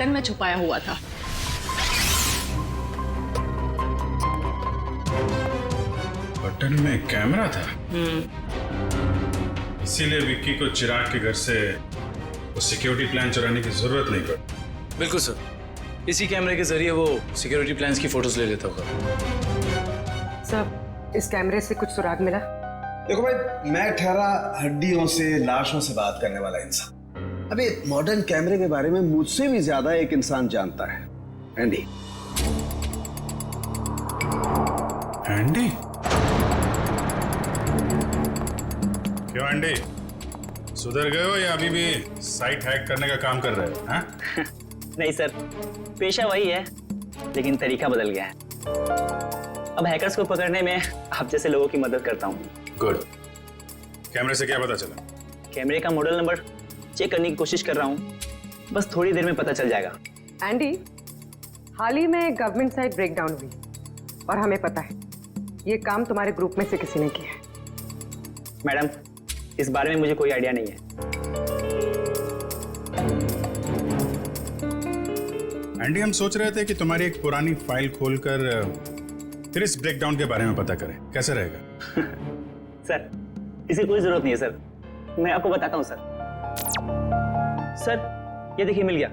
Button में छुपाया हुआ था। बटन में कैमरा था, इसीलिए विक्की को चिराग के घर से वो सिक्योरिटी प्लान चुराने की जरूरत नहीं पड़ी। बिल्कुल सर, इसी कैमरे के जरिए वो सिक्योरिटी प्लान्स की फोटोज ले लेता होगा। सर, इस कैमरे से कुछ सुराग मिला? देखो भाई, मैं ठहरा हड्डियों से लाशों से बात करने वाला इंसान। अभी मॉडर्न कैमरे के बारे में मुझसे भी ज्यादा एक इंसान जानता है, एंडी। एंडी? क्यों एंडी, सुधर गए हो या अभी भी साइट हैक करने का काम कर रहे हो? हाँ? नहीं सर, पेशा वही है लेकिन तरीका बदल गया है। अब हैकर्स को पकड़ने में आप जैसे लोगों की मदद करता हूँ। गुड। कैमरे से क्या पता चला? कैमरे का मॉडल नंबर चेक करने की कोशिश कर रहा हूँ, बस थोड़ी देर में पता चल जाएगा। एंडी, हाल ही में गवर्नमेंट साइट ब्रेकडाउन हुई और हमें पता है ये काम तुम्हारे ग्रुप में से किसी ने किया है। मैडम, इस बारे में मुझे कोई आइडिया नहीं है। एंडी, हम सोच रहे थे कि तुम्हारी एक पुरानी फाइल खोलकर फिर इस ब्रेकडाउन के बारे में पता करें, कैसे रहेगा? सर, इसकी कोई जरूरत नहीं है सर, मैं आपको बताता हूँ सर। सर, ये देखिए मिल गया।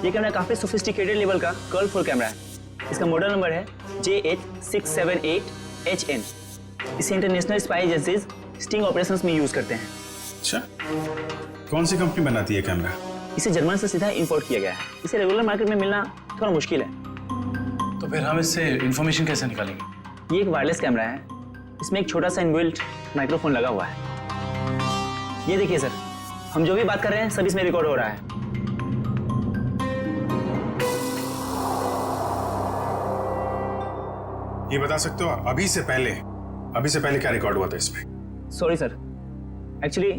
ये कैमरा काफी सोफिस्टिकेटेड लेवल का कर्व कैमरा है। इसका मॉडल नंबर है JH678HN। इसे international spy agencies sting operations में यूज करते हैं। अच्छा, कौन सी कंपनी बनाती है कैमरा? इसे जर्मन से सीधा इंपोर्ट किया गया है। इसे रेगुलर मार्केट में मिलना थोड़ा मुश्किल है। तो फिर हम इससे इंफॉर्मेशन कैसे निकालेंगे? ये एक वायरलेस कैमरा है, इसमें एक छोटा सा इनबिल्ट माइक्रोफोन लगा हुआ है। ये देखिए सर, हम जो भी बात कर रहे हैं सब इसमें रिकॉर्ड हो रहा है। ये बता सकते हो अभी से पहले क्या रिकॉर्ड हुआ था इसमें? सॉरी सर, एक्चुअली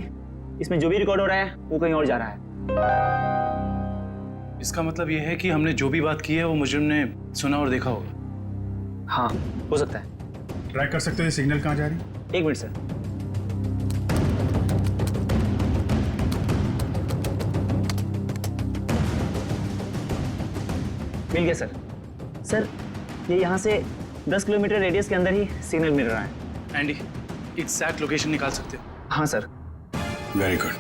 इसमें जो भी रिकॉर्ड हो रहा है वो कहीं और जा रहा है। इसका मतलब ये है कि हमने जो भी बात की है वो मुजरिम ने सुना और देखा होगा। हाँ, हो सकता है। ट्रैक कर सकते हो ये सिग्नल कहाँ जा रही है? एक मिनट सर। मिल गया सर। सर, ये यहाँ से 10 किलोमीटर रेडियस के अंदर ही सिग्नल मिल रहा है। एंडी, एग्जैक्ट लोकेशन निकाल सकते हो? हाँ सर। Very good.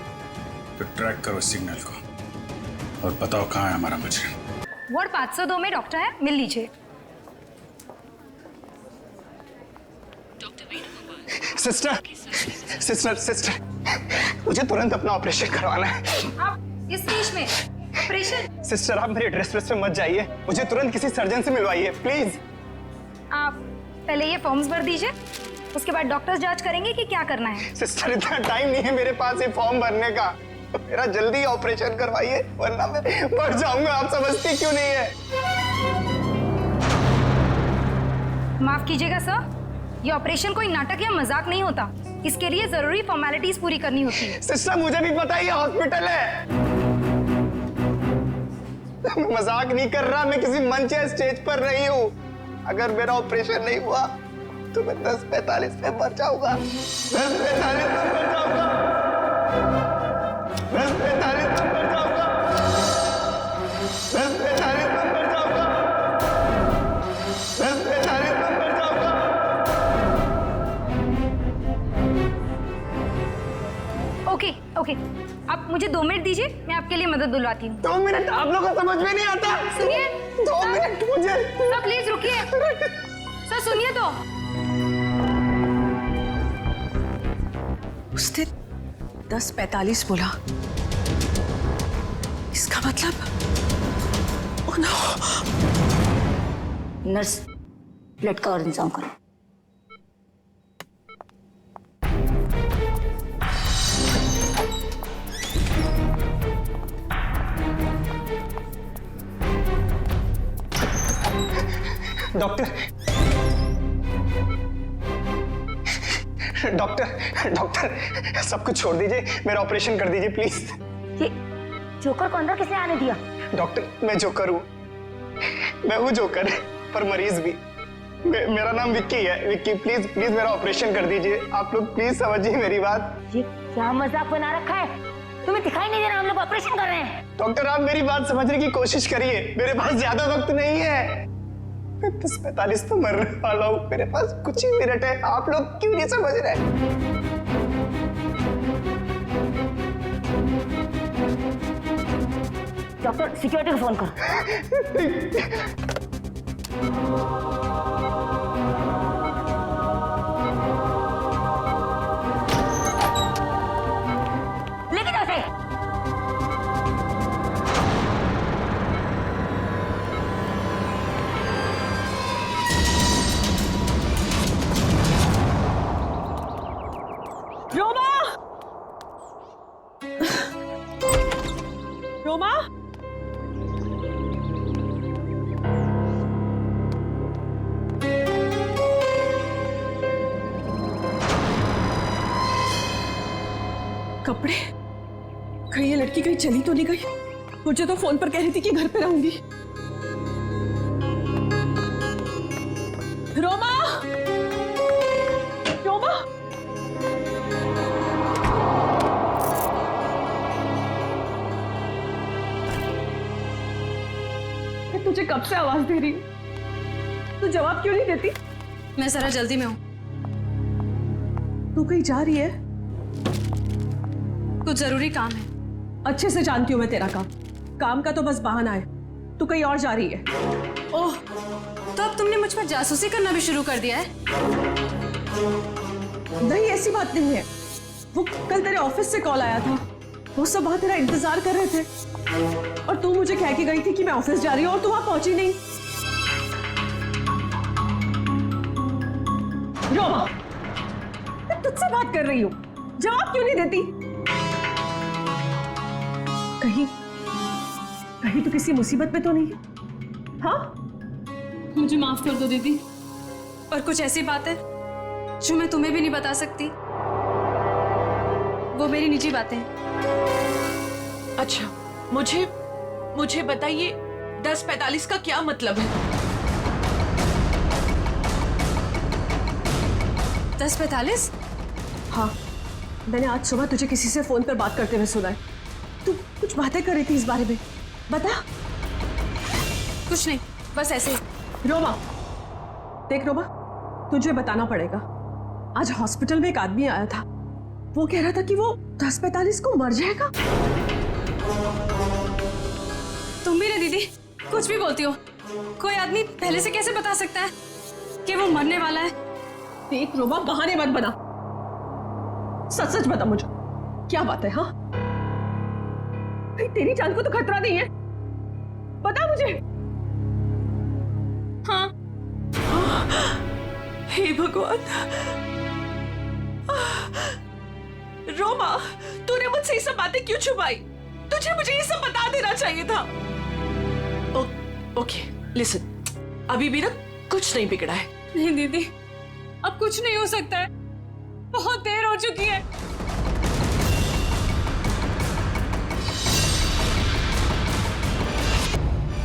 तो ट्रैक करो सिग्नल को और बताओ कहाँ है हमारा मुजरिम। वार्ड 502 में डॉक्टर है, मिल लीजिए। सिस्टर, सिस्टर, सिस्टर, मुझे तुरंत अपना ऑपरेशन करवाना है। आप इस स्टेज में ऑपरेशन? सिस्टर, आप मेरी ड्रेस पे मत जाइए, मुझे तुरंत किसी सर्जन से मिलवाइए प्लीज। आप पहले ये फॉर्म्स भर दीजिए, उसके बाद डॉक्टर्स जांच करेंगे कि क्या करना है। सिस्टर, इतना टाइम नहीं है मेरे पास ये फॉर्म भरने का। मेरा जल्दी ऑपरेशन करवाइए वरना मैं मर जाऊंगा। आप समझती क्यों नहीं है? माफ कीजिएगा सर, ये ऑपरेशन कोई नाटक या मजाक नहीं होता। इसके लिए जरूरी फॉर्मेलिटीज पूरी करनी होती है। सिस्टर, मुझे भी पता है ये हॉस्पिटल है। मैं मजाक नहीं कर रहा, मैं किसी मंच या स्टेज पर नहीं हूँ। अगर मेरा ऑपरेशन नहीं हुआ तो मैं 10:45 में मर जाऊंगा। 10:45 में मर जाऊंगा। 10:45 में मर जाऊंगा। 10:45 में मर जाऊंगा। 10:45 में मर जाऊंगा। ओके ओके, आप मुझे 2 मिनट दीजिए, मैं आपके लिए मदद बुलवाती हूँ। 2 मिनट? आप लोगों को समझ में नहीं आता? सुनिए। 2 मिनट मुझे। सर प्लीज रुकिए। सर सुनिए तो। उसने 10:45 बोला, इसका मतलब? Oh no. नर्स, ब्लड का और इंतजाम करो। डॉक्टर, डॉक्टर, डॉक्टर, सब कुछ छोड़ दीजिए, मेरा ऑपरेशन कर दीजिए प्लीज। ये जोकर को अंदर किसने आने दिया? डॉक्टर, मैं जोकर हूँ, मैं हूँ जोकर, पर मरीज भी। मेरा नाम विक्की है। विक्की, प्लीज प्लीज मेरा ऑपरेशन कर दीजिए। आप लोग प्लीज समझिए मेरी बात। ये क्या मजाक बना रखा है? तुम्हें दिखाई नहीं दे रहा हम लोग ऑपरेशन कर रहे हैं। डॉक्टर आप मेरी बात समझने की कोशिश करिए, मेरे पास ज्यादा वक्त नहीं है। 10:45 तो मरने वाला हूँ, मेरे पास कुछ ही मिनट है, आप लोग क्यों नहीं समझ रहे? डॉक्टर सिक्योरिटी को फोन करो। लेकिन ऐसे रोमा, रोमा, कपड़े कहीं ये लड़की कहीं चली तो नहीं गई? मुझे तो फोन पर कह रही थी कि घर पे रहूंगी। रोमा, रोमा, मैं तुझे कब से आवाज दे रही हूँ, तू जवाब क्यों नहीं देती? मैं जरा जल्दी में हूँ। तू कहीं जा रही है? कुछ जरूरी काम है। अच्छे से जानती हूँ मैं तेरा काम, काम का तो बस बहाना है। तू कहीं और जा रही है। ओह, तो अब तुमने मुझ पर जासूसी करना भी शुरू कर दिया है? नहीं, ऐसी बात नहीं है। वो कल तेरे ऑफिस से कॉल आया था, वो सब वहां तेरा इंतजार कर रहे थे और तू मुझे कह के गई थी कि मैं ऑफिस जा रही हूँ और तू वहां पहुंची नहीं। रोमा, मैं तुझसे बात कर रही हूँ, जवाब क्यों नहीं देती? कहीं कहीं तो किसी मुसीबत में तो नहीं है? हाँ, मुझे माफ कर दो दीदी, पर कुछ ऐसी बात है जो मैं तुम्हें भी नहीं बता सकती। वो मेरी निजी बातें हैं। अच्छा, मुझे बताइए 10:45 का क्या मतलब है? 10:45? हाँ, मैंने आज सुबह तुझे किसी से फोन पर बात करते हुए सुना है। तू कुछ बातें कर रही थी इस बारे में, बता। कुछ नहीं, बस ऐसे ही। रोमा, देख रोमा, तुझे बताना पड़ेगा। आज हॉस्पिटल में एक आदमी आया था, वो कह रहा था कि वो 10:45 को मर जाएगा। तुम भी ना दीदी, कुछ भी बोलती हो। कोई आदमी पहले से कैसे बता सकता है कि वो मरने वाला है? देख रोमा, बहाने मत बना, सच सच बता मुझे, क्या बात है? हाँ, तेरी जान को तो खतरा नहीं है, बता मुझे। हाँ। हे भगवान, रोमा, तूने मुझसे ये सब बातें क्यों छुपाई? तुझे मुझे ये सब बता देना चाहिए था। ओके, लिसन, अभी भी ना कुछ नहीं बिगड़ा है। नहीं दीदी, अब कुछ नहीं हो सकता है, बहुत देर हो चुकी है।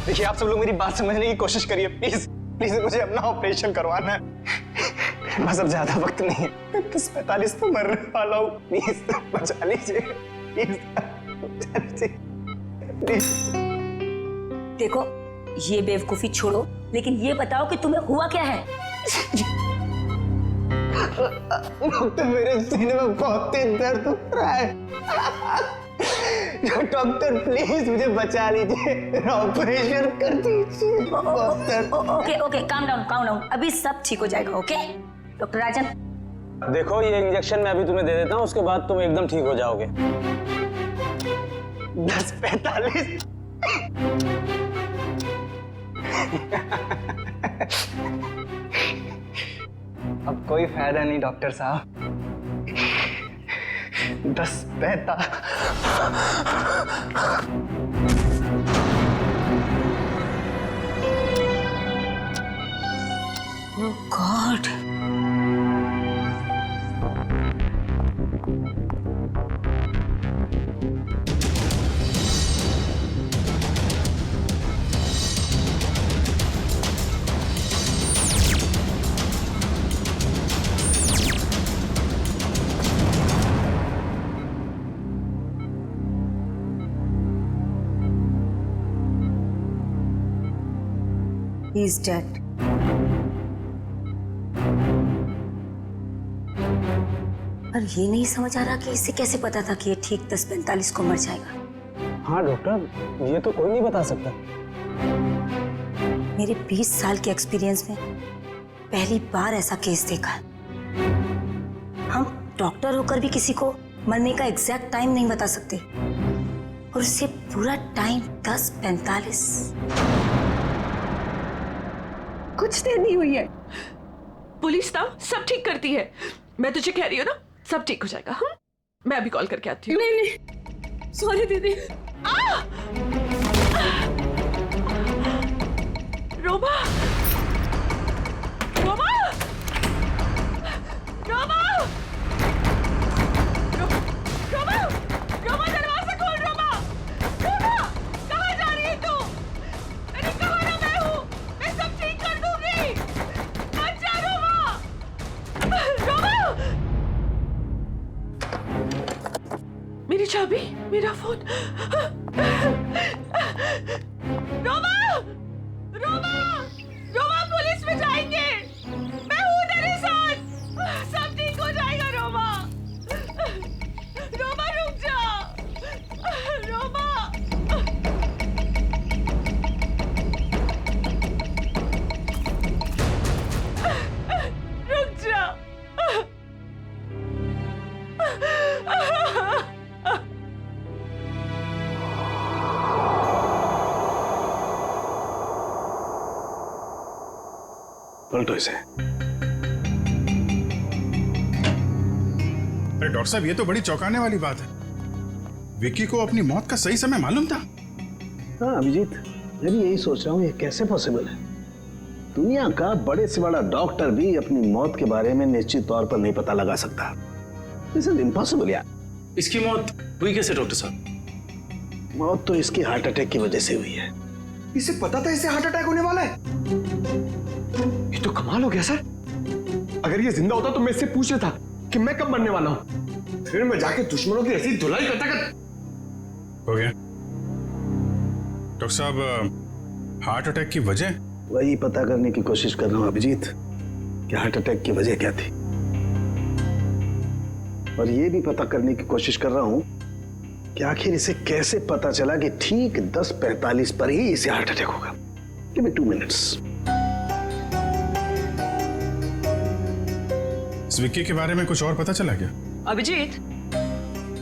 देखिए आप सब लोग मेरी बात समझने की कोशिश करिए, प्लीज प्लीज, मुझे अपना ऑपरेशन करवाना है। मेरे पास अब ज्यादा वक्त नहीं है, 10:45 तो मरने वाला हूँ, प्लीज बचा लीजिए, प्लीज बचा लीजिए, प्लीज। देखो, ये बेवकूफी छोड़ो, लेकिन ये बताओ कि तुम्हें हुआ क्या है? डॉक्टर, मेरे सीने में बहुत तेज दर्द हो रहा है। डॉक्टर प्लीज मुझे बचा लीजिए, मेरा ऑपरेशन कर दीजिए। ओके, काम डाउन, अभी सब ठीक हो जाएगा। ओके डॉक्टर राजन, देखो ये इंजेक्शन मैं अभी तुम्हें दे देता हूँ, उसके बाद तुम एकदम ठीक हो जाओगे। 10:45 अब कोई फायदा नहीं डॉक्टर साहब। 10:45 ओह गॉड, ही इज डेड। पर ये नहीं समझ आ रहा कि इसे कैसे पता था कि ये ठीक 10:45 को मर जाएगा। हाँ डॉक्टर, ये तो कोई नहीं बता सकता। मेरे 20 साल के एक्सपीरियंस में पहली बार ऐसा केस देखा है। हम डॉक्टर होकर भी किसी को मरने का एग्जैक्ट टाइम नहीं बता सकते, और उससे पूरा टाइम 10:45। कुछ देर नहीं हुई है, पुलिस ना सब ठीक करती है। मैं तुझे कह रही हूँ ना, सब ठीक हो जाएगा। हाँ, मैं अभी कॉल करके आती हूँ। नहीं, सॉरी दीदी। रोमा, रोमा, रोमा, रोमा, रोमा, दरवाजा खोल। रोमा, रोमा, कहाँ जा रही है तू? अरे कहाँ ना मैं हूँ, मैं सब ठीक कर दूंगी। अच्छा रोमा, रोमा, मेरी चाबी, मेरा फोन। रोमा, रोमा, रोमा, पुलिस में जाएंगे। मैं हूँ तेरे साथ, सब ठीक हो जाएगा। रोमा, रोमा रुक जा। रोमा, रुक जा। पलटो इसे। अरे डॉक्टर साहब, ये तो बड़ी चौंकाने वाली बात है। विक्की को अपनी मौत का सही समय मालूम था। हाँ अभिजीत, मैं भी यही सोच रहा हूँ, ये कैसे पॉसिबल है। दुनिया का बड़े से बड़ा डॉक्टर भी अपनी मौत के बारे में निश्चित तौर पर नहीं पता लगा सकता। दिस इज इम्पॉसिबल यार। इसकी मौत हुई कैसे डॉक्टर साहब? मौत तो इसकी हार्ट अटैक की वजह से हुई है। इसे पता था इसे हार्ट अटैक होने वाला है? ये तो कमाल हो गया सर। अगर ये जिंदा होता तो मैं इससे पूछ लेता कि मैं कब मरने वाला हूं, फिर मैं जाके दुश्मनों की ऐसी धुलाई करता कर। हो गया डॉक्टर साहब, हार्ट अटैक की वजह? वही पता करने की कोशिश कर रहा हूँ अभिजीत कि हार्ट अटैक की वजह क्या थी, और ये भी पता करने की कोशिश कर रहा हूँ कि आखिर इसे कैसे पता चला कि ठीक 10:45 पर ही इसे हार्ट अटैक होगा। Give me 2 minutes. इस विक्की के बारे में कुछ और पता चला क्या? अभिजीत,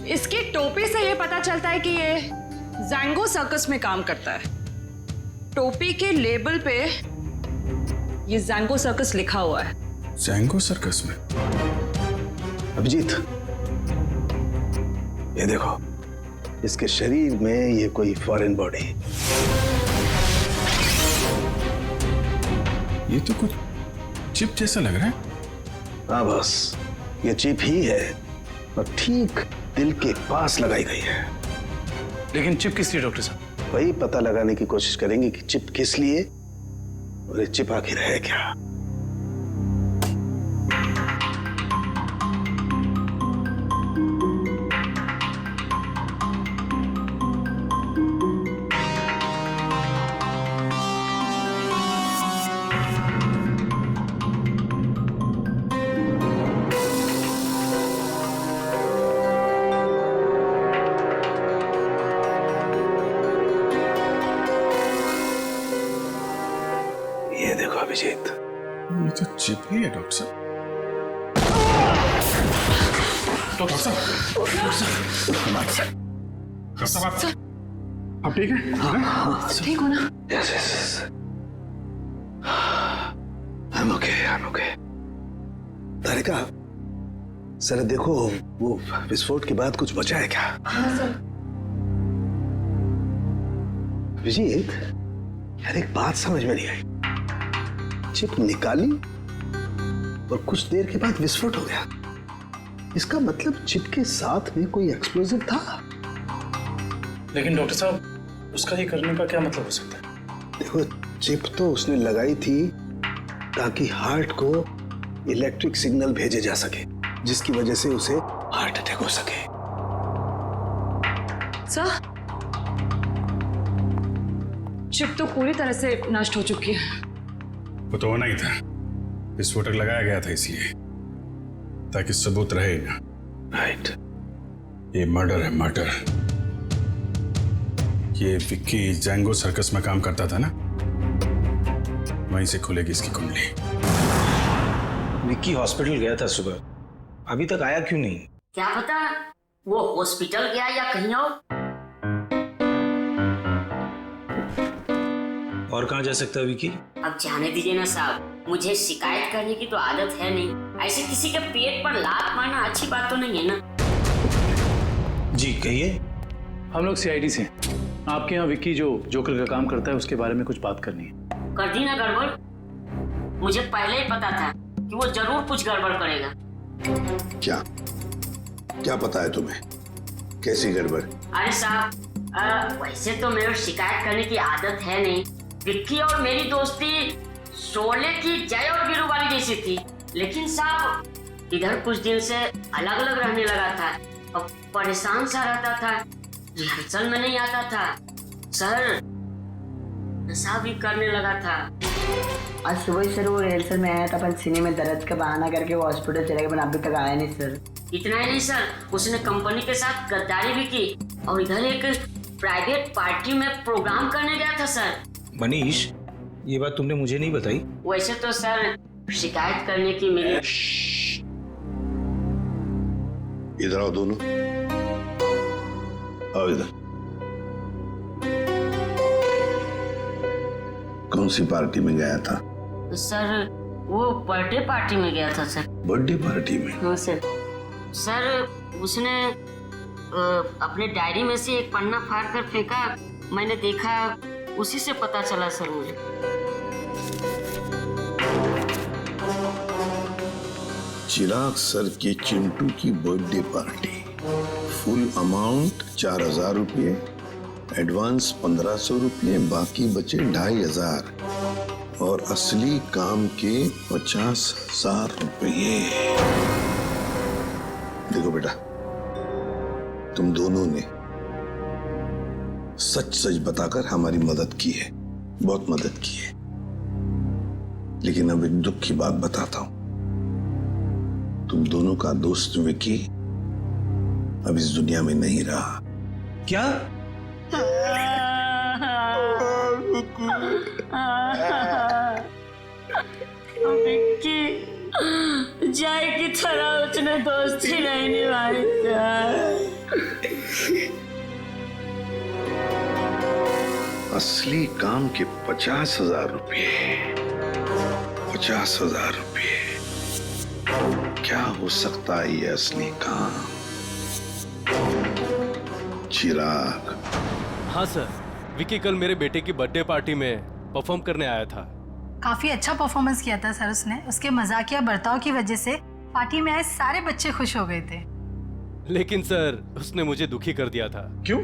इसकी टोपी से ये पता चलता है कि ये जैंगो सर्कस में काम करता है। टोपी के लेबल पे ये जैंगो सर्कस लिखा हुआ है। जैंगो सर्कस में? अभिजीत, ये देखो, इसके शरीर में ये कोई फॉरेन बॉडी। ये तो कुछ चिप जैसा लग रहा है। हाँ बस, ये चिप ही है, और ठीक दिल के पास लगाई गई है। लेकिन चिप किस लिए डॉक्टर साहब? वही पता लगाने की कोशिश करेंगे कि चिप किस लिए, और ये चिप आखिर है क्या। ये देखो अभिजीत, ये तो चिप ही है डॉक्टर साहब। डॉक्टर साहब, डॉक्टर साहब, आप ठीक है? ठीक हो ना? Yes yes, I am okay. Tarika, sir देखो, वो विस्फोट के बाद कुछ बचा है क्या? हाँ सर। अभिजीत, यार एक बात समझ में नहीं आई। चिप निकाली और कुछ देर के बाद विस्फोट हो गया। इसका मतलब चिप के साथ में कोई एक्सप्लोजिव था। लेकिन डॉक्टर साहब, उसका ये करने का क्या मतलब हो सकता है? देखो, चिप तो उसने लगाई थी ताकि हार्ट को इलेक्ट्रिक सिग्नल भेजे जा सके, जिसकी वजह से उसे हार्ट अटैक हो सके। सर, चिप तो पूरी तरह से नष्ट हो चुकी है। वो तो होना ही था। विस्फोटक लगाया गया था इसलिए, ताकि सबूत रहे ना। राइट, ये मर्डर है, मर्डर। ये विक्की जैंगो सर्कस में काम करता था ना, वहीं से खुलेगी इसकी कुंडली। विक्की हॉस्पिटल गया था सुबह, अभी तक आया क्यों नहीं? क्या पता वो हॉस्पिटल गया या कहीं और कहाँ जा सकता है विक्की? अब जाने दीजिए ना साहब, मुझे शिकायत करने की तो आदत है नहीं। ऐसे किसी के पेट पर लात मारना अच्छी बात तो नहीं है ना। जी कहिए। हम लोग सीआईडी से आपके यहाँ विक्की जो जोकर का काम करता है उसके बारे में कुछ बात करनी है। कर दी ना गड़बड़? मुझे पहले ही पता था कि वो जरूर कुछ गड़बड़ करेगा। क्या क्या पता है तुम्हें? कैसी गड़बड़? अरे साहब, वैसे तो मेरे शिकायत करने की आदत है नहीं। विक्की और मेरी दोस्ती शोले की जय और वीरू वाली जैसी थी, लेकिन साहब इधर कुछ दिन से अलग अलग रहने लगा था और परेशान सा रहता था, रिहर्सल में नहीं आता था सर, नशा भी करने लगा था। आज सुबह सर वो रिहर्सल में आया था, पर सीने में दर्द का बहाना करके वो हॉस्पिटल चले गए, पर अभी तक आया नहीं सर। इतना ही नहीं सर, उसने कंपनी के साथ गद्दारी भी की और इधर एक प्राइवेट पार्टी में प्रोग्राम करने गया था सर। मनीष, ये बात तुमने मुझे नहीं बताई। वैसे तो सर शिकायत करने की मेरी। इधर आओ दोनों, आओ इधर। कौन सी पार्टी में गया था? सर वो बर्थडे पार्टी में गया था सर। बर्थडे पार्टी में? हाँ सर। सर उसने अपने डायरी में से एक पन्ना फाड़ कर फेंका, मैंने देखा, उसी से पता चला सर मुझे। चिराग सर की चिंटू की बर्थडे पार्टी, फुल अमाउंट 4000 रुपये, एडवांस 1500 रुपये, बाकी बचे 2500 और असली काम के 50,000 रुपये। देखो बेटा, तुम दोनों ने सच सच बताकर हमारी मदद की है, बहुत मदद की है। लेकिन अब एक दुख की बात बताता हूं, तुम दोनों का दोस्त विक्की अब इस दुनिया में नहीं रहा। क्या? विक्की जय की तरह उसने दोस्ती नहीं निभाई सर। असली काम के 50,000 रुपये, 50,000 रुपये। क्या हो सकता है ये असली काम? चिराग। हाँ सर, विक्की कल मेरे बेटे की बर्थडे पार्टी में परफॉर्म करने आया था। काफी अच्छा परफॉर्मेंस किया था सर उसने। उसके मजाकिया बर्ताव की वजह से पार्टी में आए सारे बच्चे खुश हो गए थे। लेकिन सर उसने मुझे दुखी कर दिया था। क्यों?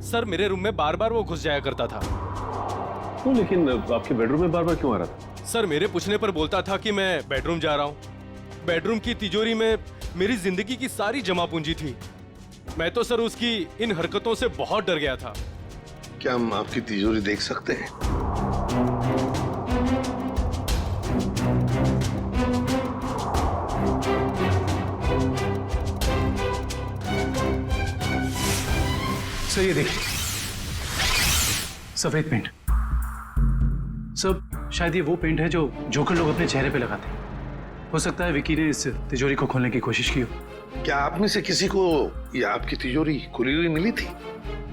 सर मेरे रूम में बार बार वो घुस जाया करता था। क्यों? लेकिन आपके बेडरूम में बार बार क्यों आ रहा था? सर मेरे पूछने पर बोलता था कि मैं बेडरूम जा रहा हूँ। बेडरूम की तिजोरी में मेरी जिंदगी की सारी जमा पूंजी थी। मैं तो सर उसकी इन हरकतों से बहुत डर गया था। क्या हम आपकी तिजोरी देख सकते हैं? सर ये देखिए, सफेद पेंट। सब शायद ये वो पेंट है जो जोकर लोग अपने चेहरे पे लगाते हैं। हो सकता है विक्की ने इस तिजोरी को खोलने की कोशिश की हो। क्या आप में से किसी को या आपकी तिजोरी खुली हुई मिली थी?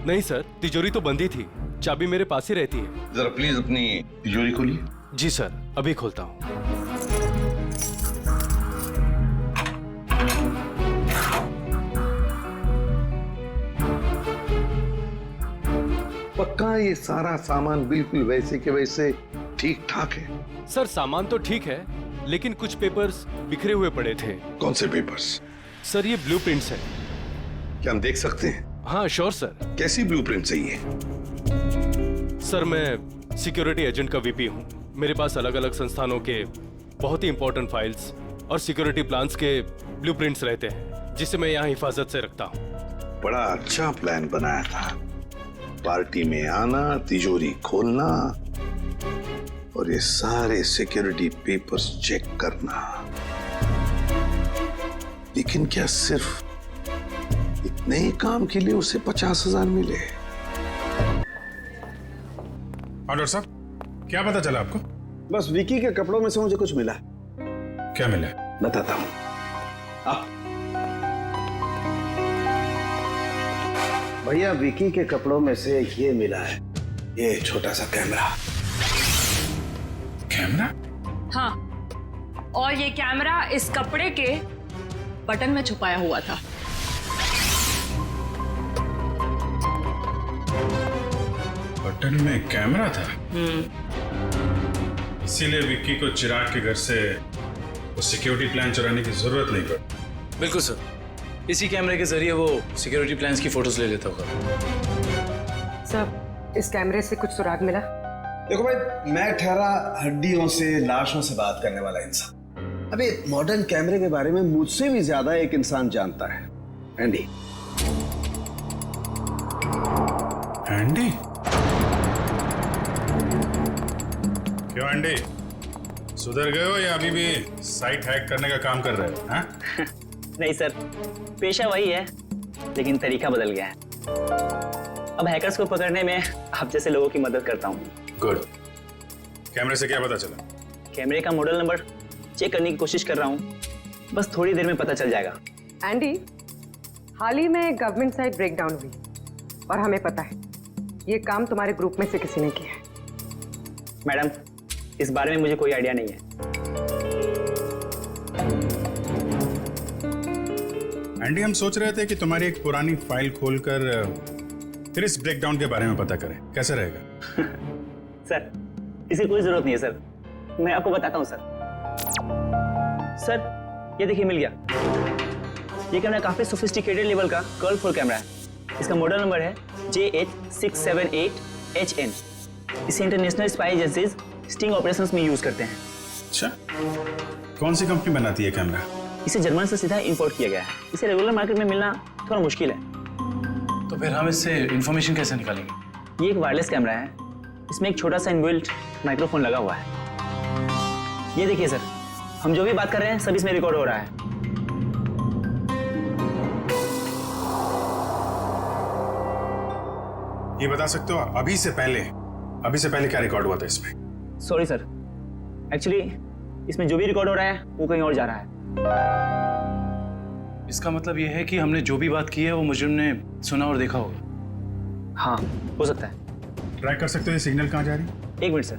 नहीं सर, तिजोरी तो बंदी थी, चाबी मेरे पास ही रहती है। जरा प्लीज अपनी तिजोरी खोलिए। जी सर, अभी खोलता हूँ। पक्का ये सारा सामान बिल्कुल वैसे के वैसे ठीक ठाक है? सर सामान तो ठीक है, लेकिन कुछ पेपर्स बिखरे हुए पड़े थे। कौन से पेपर्स? सर ये ब्लूप्रिंट्स हैं। क्या हम देख सकते हैं? हाँ श्योर सर। कैसी ब्लूप्रिंट्स है ये? सर मैं सिक्योरिटी एजेंट का वीपी हूँ। मेरे पास अलग अलग संस्थानों के बहुत ही इंपॉर्टेंट फाइल्स और सिक्योरिटी प्लान्स के ब्लूप्रिंट्स रहते हैं, जिसे मैं यहाँ हिफाजत से रखता हूँ। बड़ा अच्छा प्लान बनाया था, पार्टी में आना, तिजोरी खोलना। और ये सारे सिक्योरिटी पेपर्स चेक करना। लेकिन क्या सिर्फ इतने ही काम के लिए उसे 50,000 मिले? डॉक्टर साहब, क्या पता चला आपको? बस विकी के कपड़ों में से मुझे कुछ मिला। क्या मिला? बताता हूं। भैया, विकी के कपड़ों में से ये मिला है, ये छोटा सा कैमरा। कैमरा? हाँ, और ये कैमरा इस कपड़े के बटन में छुपाया हुआ था। बटन में कैमरा था? इसीलिए विक्की को चिराग के घर से वो सिक्योरिटी प्लान चुराने की जरूरत नहीं पड़ी। बिल्कुल सर, इसी कैमरे के जरिए वो सिक्योरिटी प्लान्स की फोटोज ले लेता होगा। सर, इस कैमरे से कुछ सुराग मिला? देखो भाई, मैं ठहरा हड्डियों से, लाशों से बात करने वाला इंसान। अबे मॉडर्न कैमरे के बारे में मुझसे भी ज्यादा एक इंसान जानता है, एंडी। एंडी? क्यों एंडी, सुधर गए हो या अभी भी साइट हैक करने का काम कर रहे हो? हाँ? नहीं सर, पेशा वही है, लेकिन तरीका बदल गया है। अब हैकर्स को पकड़ने में आप जैसे लोगों की मदद करता हूँ। गुड। कैमरे से क्या पता चला? कैमरे का मॉडल नंबर चेक करने की कोशिश कर रहा हूँ, बस थोड़ी देर में पता चल जाएगा। एंडी, हाल ही में गवर्नमेंट साइट ब्रेकडाउन हुई और हमें पता है ये काम तुम्हारे ग्रुप में से किसी ने किया है। मैडम, इस बारे में मुझे कोई आइडिया नहीं है। एंडी, हम सोच रहे थे कि तुम्हारी एक पुरानी फाइल खोलकर फिर इस ब्रेकडाउन के बारे में पता करें, कैसे रहेगा? सर, इसकी कोई जरूरत नहीं है सर, मैं आपको बताता हूँ सर। सर, ये देखिए, मिल गया। ये कैमरा काफी सोफिस्टिकेटेड लेवल का कर्व कैमरा है। इसका मॉडल नंबर है JH678HN। इसे international spy agencies sting operations में यूज करते हैं। अच्छा, कौन सी कंपनी बनाती है कैमरा? इसे जर्मन से सीधा इंपोर्ट किया गया है। इसे रेगुलर मार्केट में मिलना थोड़ा मुश्किल है। तो फिर हम इससे इंफॉर्मेशन कैसे निकालेंगे? ये एक वायरलेस कैमरा है, इसमें एक छोटा सा इनबिल्ट माइक्रोफोन लगा हुआ है। ये देखिए सर, हम जो भी बात कर रहे हैं सब इसमें रिकॉर्ड हो रहा है। ये बता सकते हो अभी से पहले क्या रिकॉर्ड हुआ था इसमें? सॉरी सर, एक्चुअली इसमें जो भी रिकॉर्ड हो रहा है वो कहीं और जा रहा है। इसका मतलब ये है कि हमने जो भी बात की है वो मुजरिम ने सुना और देखा होगा। हाँ, हो सकता है। ट्रैक कर सकते हो ये सिग्नल कहाँ जा रही है? एक मिनट सर।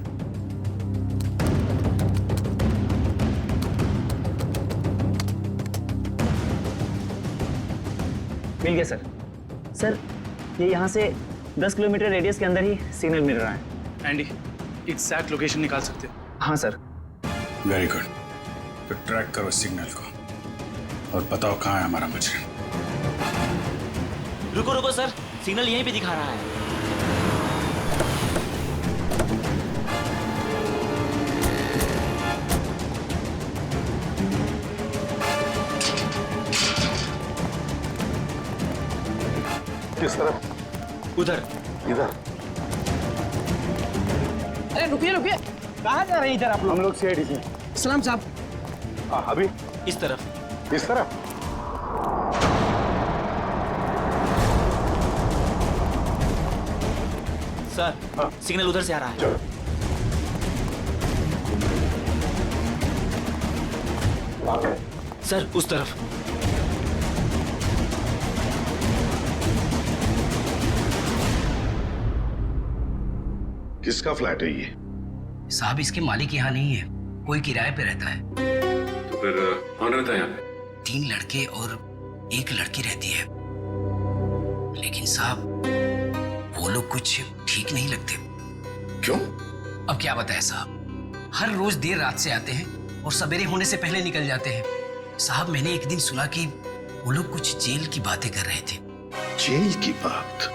मिल गया सर। सर, ये यहाँ से 10 किलोमीटर रेडियस के अंदर ही सिग्नल मिल रहा है। एंडी, एग्जैक्ट लोकेशन निकाल सकते हो? हाँ सर। Very good. तो ट्रैक करो सिग्नल को और बताओ कहाँ है हमारा मुजरिम। रुको रुको सर, सिग्नल यहीं पे दिखा रहा है। किस तरफ? उधर। इधर? अरे रुकिए रुकिए, कहाँ जा रहे हैं इधर आप लोग? हम लोग सीआईडी से। सलाम साहब। अभी इस तरफ। इस तरफ? सर, सिग्नल उधर से आ रहा है। चलो। सर, उस तरफ। किसका फ्लैट है ये? साहब, इसके मालिक यहाँ नहीं है, कोई किराए पे रहता है। तो फिर कौन रहता है यहाँ पे? 3 लड़के और 1 लड़की रहती है। लेकिन साहब, वो लोग कुछ ठीक नहीं लगते। क्यों? अब क्या बताएं साहब, हर रोज देर रात से आते हैं और सवेरे होने से पहले निकल जाते हैं। साहब, मैंने एक दिन सुना कि वो लोग कुछ जेल की बातें कर रहे थे। जेल की बात?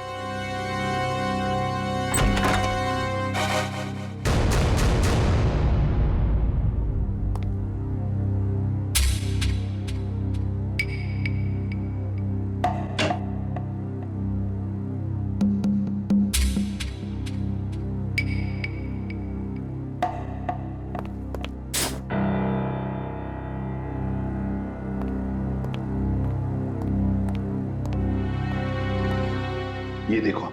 ये देखो,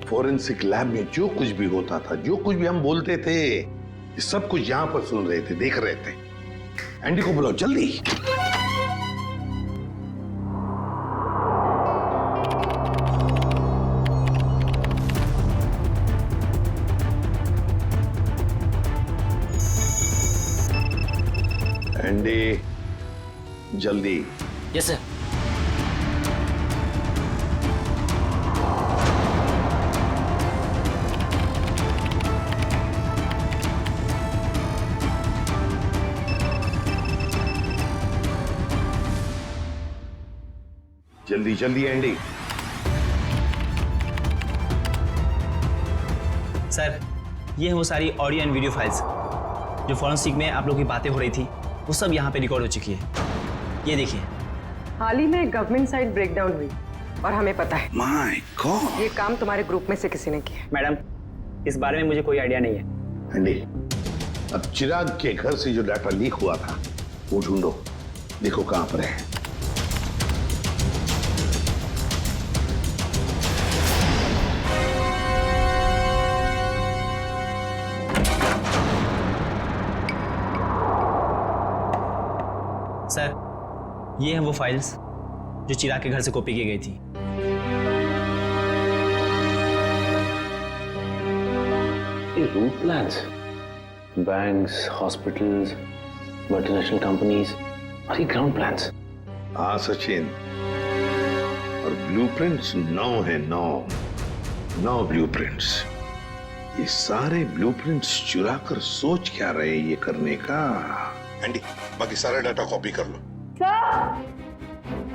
फोरेंसिक लैब में जो कुछ भी होता था, जो कुछ भी हम बोलते थे, ये सब कुछ यहां पर सुन रहे थे, देख रहे थे। एंडी को बुलाओ जल्दी। एंडी जल्दी। Yes sir. जल्दी जल्दी एंडी। सर, ये है वो सारी ऑडियो एंड वीडियो फाइल्स जो फॉरेंसिक में आप लोगों की बातें हो रही थी, वो सब यहाँ पे रिकॉर्ड हो चुकी है। ये देखिए। हाल ही में गवर्नमेंट साइड ब्रेकडाउन हुई और हमें पता है माय गॉड, ये काम तुम्हारे ग्रुप में से किसी ने किया। मैडम, इस बारे में मुझे कोई आइडिया नहीं है। एंडी, अब चिराग के घर से जो डाटा लीक हुआ था वो ढूंढो, देखो कहां पर है। सर, ये हैं वो फाइल्स जो चिराग के घर से कॉपी की गई थी। ये route plans, banks, hospitals, multinational companies और ये ग्राउंड प्लान्स। हाँ सचिन, और ब्लूप्रिंट्स 9 है, 9 ब्लूप्रिंट्स। ये सारे ब्लूप्रिंट्स चुरा कर सोच क्या रहे ये करने का। एंडी, बाकी सारा डाटा कॉपी कर लो।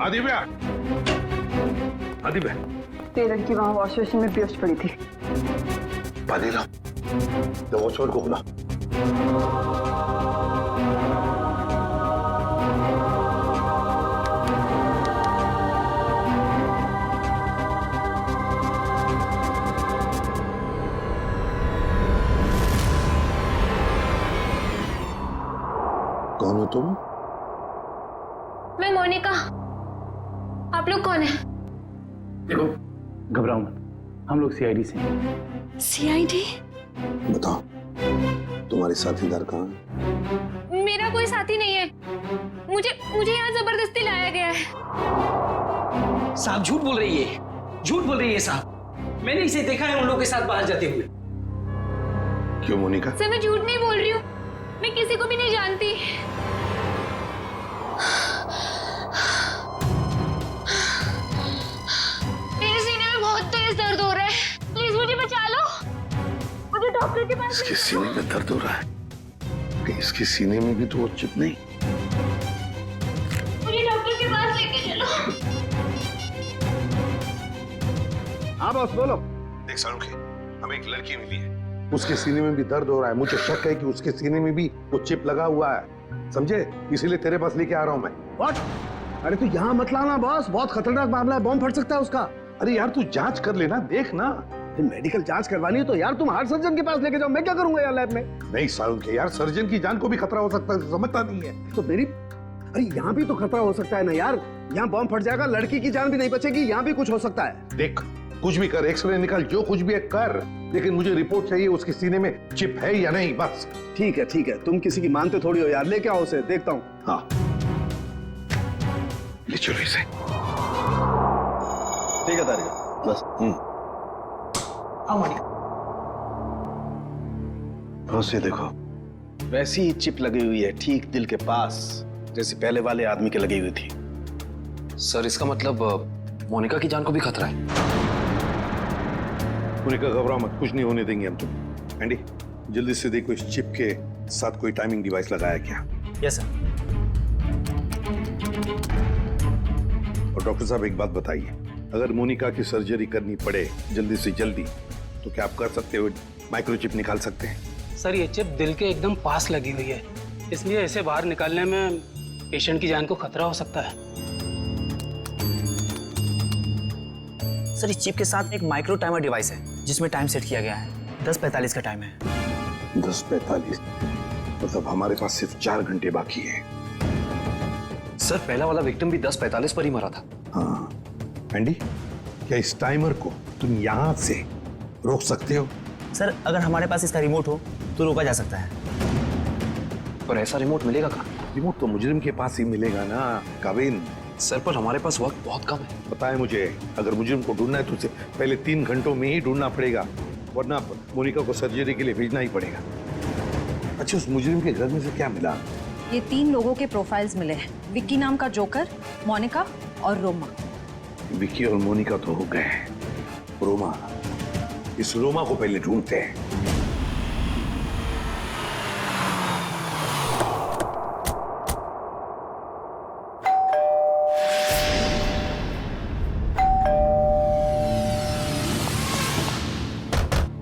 आदिव्या, आदिव्या, ये लड़की वहाँ वॉश बेसिन में बेहोश पड़ी थी। पानी लाओ, तो वॉचमैन को बुलाओ। कौन हो तुम? मैं मोनिका। आप लोग कौन है? देखो, घबराओ मत, हम लोग सीआईडी से हैं। सीआईडी? बताओ, तुम्हारे साथीदार कहाँ हैं? मेरा कोई साथी नहीं है। मुझे यहाँ जबरदस्ती लाया गया है। साहब झूठ बोल रही है, झूठ बोल रही है साहब। मैंने इसे देखा है उन लोगों के साथ बाहर जाते हुए। क्यों मोनिका? सर, मैं झूठ नहीं बोल रही हूँ, मैं किसी को भी नहीं जानती। मेरे सीने में बहुत तेज दर्द हो रहा है, प्लीज मुझे बचा लो। मुझे डॉक्टर के पास। इसके सीने में दर्द हो रहा है? कहीं इसके सीने में भी तो वो चिप नहीं? मुझे डॉक्टर के पास लेके चलो। हाँ बॉस बोलो। देख सारुखी, हमें एक लड़की मिली है, उसके सीने में भी दर्द हो रहा है। मुझे शक है कि उसके सीने में भी वो चिप लगा हुआ है, समझे? इसीलिए तेरे पास लेके आ रहा हूं मैं। व्हाट? अरे तू यहाँ मत लाना बॉस, बहुत खतरनाक मामला है, बॉम्ब फट सकता है उसका। अरे यार तू जांच कर लेना, देख ना। मेडिकल जांच करवानी है तो यार तुम हार्ट सर्जन के पास लेके जाओ, मैं क्या करूंगा यार लैब में? नहीं सारुखी यार, सर्जन की जान को भी खतरा हो सकता है, समझता नहीं है। तो मेरी, अरे यहाँ भी तो खतरा हो सकता है ना यार। यहाँ बॉम्ब फट जाएगा, लड़की की जान भी नहीं बचेगी, यहाँ भी कुछ हो सकता है। देख, कुछ भी कर, एक्सरे निकाल, जो कुछ भी है कर, लेकिन मुझे रिपोर्ट चाहिए उसके सीने में चिप है या नहीं, बस। ठीक है, तुम किसी की मानते थोड़ी हो यार, लेके आओ उसे, देखता हूँ। हाँ ले चलो इसे। ठीक है तारिका, बस। बस ये देखो, वैसी ही चिप लगी हुई है ठीक दिल के पास, जैसे पहले वाले आदमी के लगी हुई थी। सर, इसका मतलब मोनिका की जान को भी खतरा है। मोनिका घबराओ मत, कुछ नहीं होने देंगे हम तुम। एंडी, जल्दी से देखो इस चिप के साथ कोई टाइमिंग डिवाइस लगाया क्या? Yes sir. और डॉक्टर साहब एक बात बताइए, अगर मोनिका की सर्जरी करनी पड़े जल्दी से जल्दी, तो क्या आप कर सकते हो? माइक्रोचिप निकाल सकते हैं? सर, ये चिप दिल के एकदम पास लगी हुई है, इसलिए इसे बाहर निकालने में पेशेंट की जान को खतरा हो सकता है। सर, इस चिप के साथ एक माइक्रो टाइमर डिवाइस है जिसमें टाइम सेट किया गया है। 10:45 का टाइम है। 10:45? मतलब हमारे पास सिर्फ 4 घंटे बाकी है। सर, पहला वाला विक्टिम भी 10:45 पर ही मरा था। हाँ एंडी, क्या इस टाइमर को तुम यहां से रोक सकते हो? सर अगर हमारे पास इसका रिमोट हो तो रोका जा सकता है। पर ऐसा रिमोट मिलेगा कहाँ? रिमोट तो मुजरिम के पास ही मिलेगा ना काबिन। सर पर हमारे पास वक्त बहुत कम है। पता है मुझे, अगर मुजरिम को ढूंढना है तो उसे पहले 3 घंटों में ही ढूंढना पड़ेगा, वरना मोनिका को सर्जरी के लिए भेजना ही पड़ेगा। अच्छा, उस मुजरिम के घर में से क्या मिला? ये 3 लोगों के प्रोफाइल्स मिले हैं। विक्की नाम का जोकर, मोनिका और रोमा। विक्की और मोनिका तो हो गए, रोमा, इस रोमा को पहले ढूंढते हैं।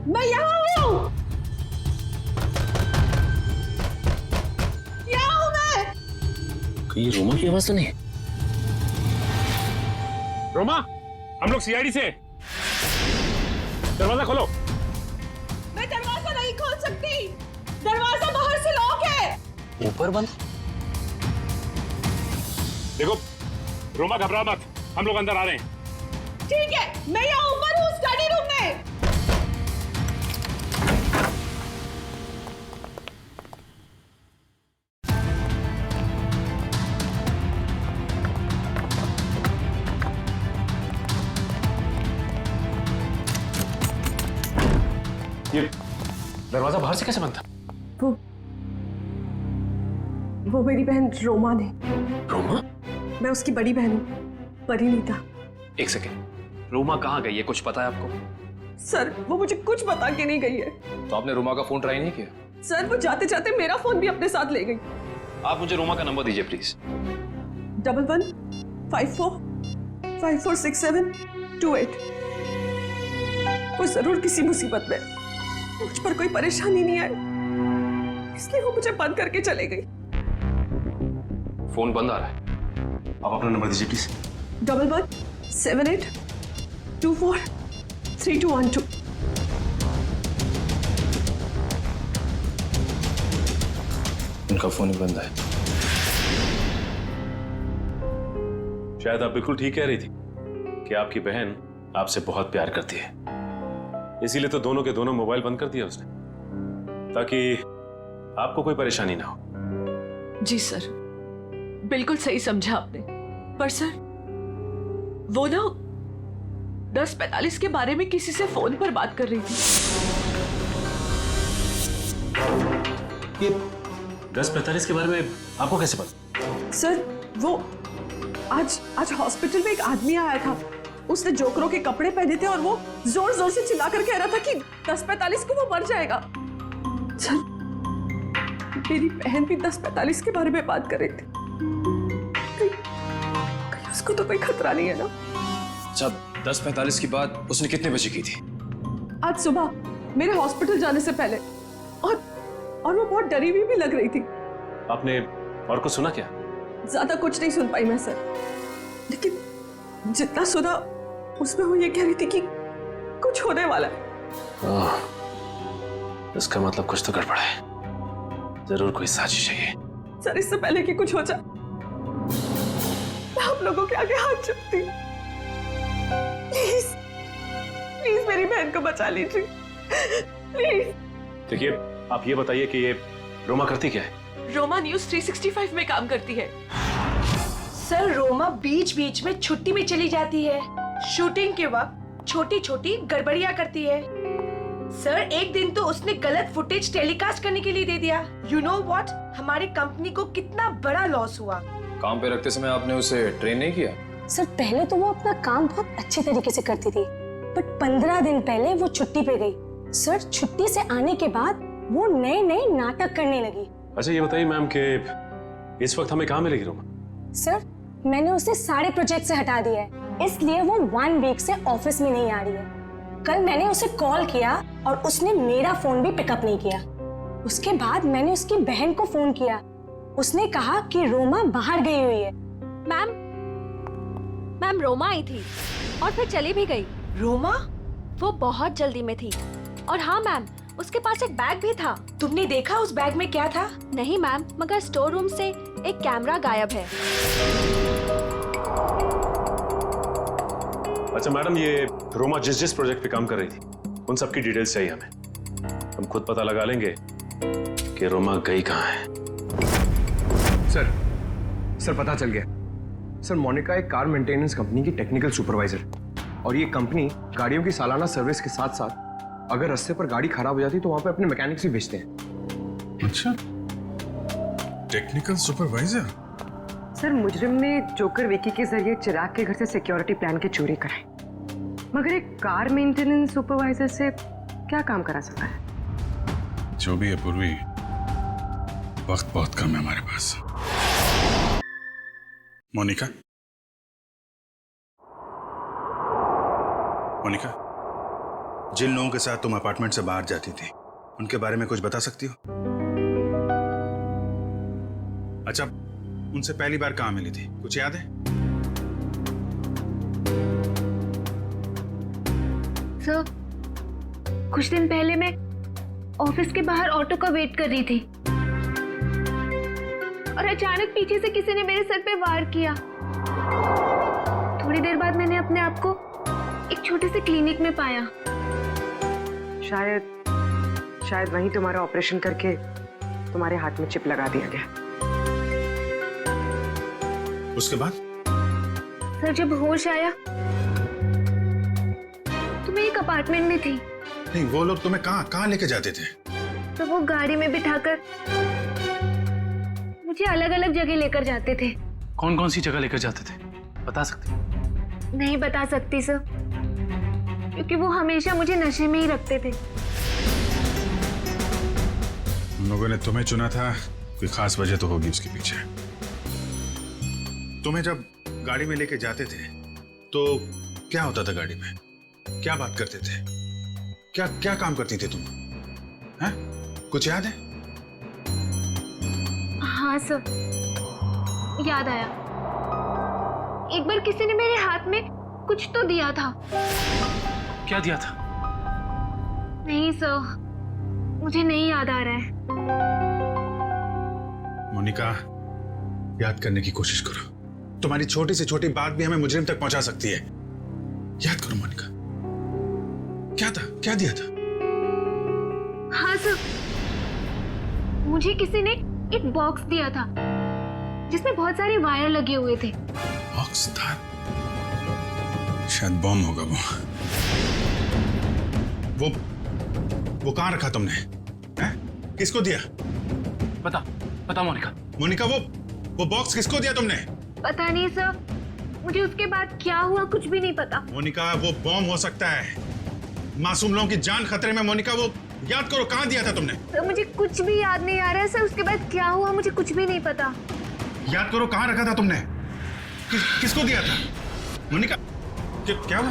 मैं यहाँ हूँ, यहाँ हूँ मैं। ये रोमा की आवाज तो नहीं? रोमा, हम लोग सीआईडी से। दरवाजा खोलो। मैं दरवाजा नहीं खोल सकती, दरवाजा बाहर से लॉक है। ऊपर बंद? देखो रोमा, घबरा मत, हम लोग अंदर आ रहे हैं। ठीक है, मैं यहाँ ऊपर हूँ स्टडी रूम में। ये दरवाजा बाहर से कैसे बंद था? वो मेरी बहन रोमा ने। रोमा? मैं उसकी बड़ी बहन हूँ, परिणीता। एक सेकेंड, रोमा कहाँ गई है? कुछ पता है आपको? सर वो मुझे कुछ बता के नहीं गई है। तो आपने रोमा का फोन ट्राई नहीं किया? सर वो जाते जाते मेरा फोन भी अपने साथ ले गई। आप मुझे रोमा का नंबर दीजिए प्लीज। 1154546728। वो जरूर किसी मुसीबत में, मुझ पर कोई परेशानी नहीं आई, इसलिए वो मुझे बंद करके चले गई। फोन बंद आ रहा है। आप अपना नंबर दीजिए प्लीज। 1178243212। उनका फोन ही बंद है। शायद आप बिल्कुल ठीक कह रही थी कि आपकी बहन आपसे बहुत प्यार करती है, इसीलिए तो दोनों के दोनों मोबाइल बंद कर दिया उसने, ताकि आपको कोई परेशानी ना हो। जी सर, बिल्कुल सही समझा आपने। पर सर वो ना 10:45 के बारे में किसी से फोन पर बात कर रही थी। ये 10:45 के बारे में आपको कैसे पता? सर वो आज हॉस्पिटल में एक आदमी आया था, उसने जोकरों के कपड़े पहने थे और वो जोर जोर से चिल्ला कर कह रहा था कि 10:45 को वो मर जाएगा। सर मेरी बहन भी 10:45 के बारे में बात कर रही थी। कहीं उसको तो कोई खतरा नहीं है ना? अच्छा, 10:45 की बात उसने कितने बजे की थी? आज सुबह मेरे हॉस्पिटल जाने से पहले, और वो बहुत डरी हुई भी लग रही थी। आपने और कुछ सुना क्या? ज्यादा कुछ नहीं सुन पाई मैं सर, लेकिन जितना सुना उसमें वो ये कह रही थी कि कुछ होने वाला है। इसका मतलब कुछ तो गड़बड़ है, जरूर कोई साजिश है ये। सर इससे पहले कि कुछ हो जाए मैं आप लोगों के आगे हाथ जोड़ती, प्लीज प्लीज मेरी बहन को बचा लीजिए प्लीज। देखिए आप ये बताइए कि ये रोमा करती क्या है? रोमा न्यूज 365 में काम करती है। सर रोमा बीच बीच में छुट्टी में चली जाती है, शूटिंग के वक्त छोटी छोटी गड़बड़ियां करती है। सर एक दिन तो उसने गलत फुटेज टेलीकास्ट करने के लिए दे दिया। यू नो व्हाट, हमारी कंपनी को कितना बड़ा लॉस हुआ। काम पे रखते समय आपने उसे ट्रेन नहीं किया? सर पहले तो वो अपना काम बहुत अच्छे तरीके से करती थी, बट 15 दिन पहले वो छुट्टी पे गई। सर छुट्टी से आने के बाद वो नए नए नाटक करने लगी। अच्छा ये बताइए मैम कि इस वक्त हमें कहाँ मिलेगी रोमा? सर मैंने उसे सारे प्रोजेक्ट से हटा दिया है, इसलिए वो 1 वीक से ऑफिस में नहीं आ रही है। कल मैंने उसे कॉल किया और उसने मेरा फोन भी पिकअप नहीं किया। उसके बाद मैंने उसकी बहन को फोन किया, उसने कहा कि रोमा बाहर गई हुई है। मैम रोमा आई थी और फिर चली भी गई। रोमा? वो बहुत जल्दी में थी। और हाँ मैम, उसके पास एक बैग भी था। तुमने देखा उस बैग में क्या था? नहीं मैम, मगर स्टोर रूम से एक कैमरा गायब है। अच्छा मैडम, ये रोमा जिस जिस प्रोजेक्ट पे काम कर रही थी उन सब की डिटेल्स चाहिए हमें। हम खुद पता लगा लेंगे कि रोमा गई कहाँ है। सर पता चल गया। सर मोनिका एक कार मेंटेनेंस कंपनी की टेक्निकल सुपरवाइजर, और ये कंपनी गाड़ियों की सालाना सर्विस के साथ साथ अगर रास्ते पर गाड़ी खराब हो जाती तो वहां पे अपने मैकेनिक्स भी भेजते हैं। अच्छा, टेक्निकल सुपरवाइजर। सर मुजरिम ने जोकर विकी के जरिए चिराग के घर से सिक्योरिटी प्लान की चोरी कराई, मगर एक कार मेंटेनेंस सुपरवाइजर से क्या काम करा सकता है? जो भी है पूर्वी, वक्त बहुत कम है हमारे पास। मोनिका, मोनिका, जिन लोगों के साथ तुम अपार्टमेंट से बाहर जाती थी उनके बारे में कुछ बता सकती हो? अच्छा, उनसे पहली बार कहाँ मिली थी, कुछ याद है? सर, कुछ दिन पहले मैं ऑफिस के बाहर ऑटो का वेट कर रही थी और अचानक पीछे से किसी ने मेरे सर पे वार किया। थोड़ी देर बाद मैंने अपने आप को एक छोटे से क्लिनिक में पाया। शायद वहीं तुम्हारा ऑपरेशन करके तुम्हारे हाथ में चिप लगा दिया गया। उसके बाद? सर जब होश आया तो मैं एक अपार्टमेंट में थी। नहीं, वो लोग तुम्हें कहाँ लेके जाते थे? तो वो गाड़ी में बिठाकर मुझे अलग अलग जगह लेकर जाते थे। कौन कौन सी जगह लेकर जाते थे, बता सकते? नहीं बता सकती सर, क्योंकि वो हमेशा मुझे नशे में ही रखते थे। उन लोगों ने तुम्हें चुना था, कोई खास वजह तो होगी उसके पीछे। तुम्हें जब गाड़ी में लेके जाते थे तो क्या होता था गाड़ी में? क्या बात करते थे? क्या काम करती थी तुम? हैं? कुछ याद है? हाँ सर, याद आया। एक बार किसी ने मेरे हाथ में कुछ तो दिया था। क्या दिया था? नहीं सर, मुझे नहीं याद आ रहा है। मोनिका, याद करने की कोशिश करो। तुम्हारी छोटी से छोटी बात भी हमें मुजरिम तक पहुंचा सकती है। याद करो मोनिका, क्या था, क्या दिया था? हाँ सर, मुझे किसी ने एक बॉक्स दिया था जिसमें बहुत सारे वायर लगे हुए थे। बॉक्स था? शायद बॉम्ब होगा वो कहाँ रखा तुमने? हैं? किसको दिया? पता मोनिका। मोनिका, वो बॉक्स किसको दिया तुमने? पता नहीं सर, मुझे उसके बाद क्या हुआ कुछ भी नहीं पता। मोनिका, वो बॉम्ब हो सकता है, मासूम लोगों की जान खतरे में। मोनिका, वो याद करो, कहाँ दिया था तुमने? सर मुझे कुछ भी याद नहीं आ रहा है सर, उसके बाद क्या हुआ मुझे कुछ भी नहीं पता। याद करो, कहाँ रखा था तुमने? किसको दिया था? मोनिका, क्या हुआ?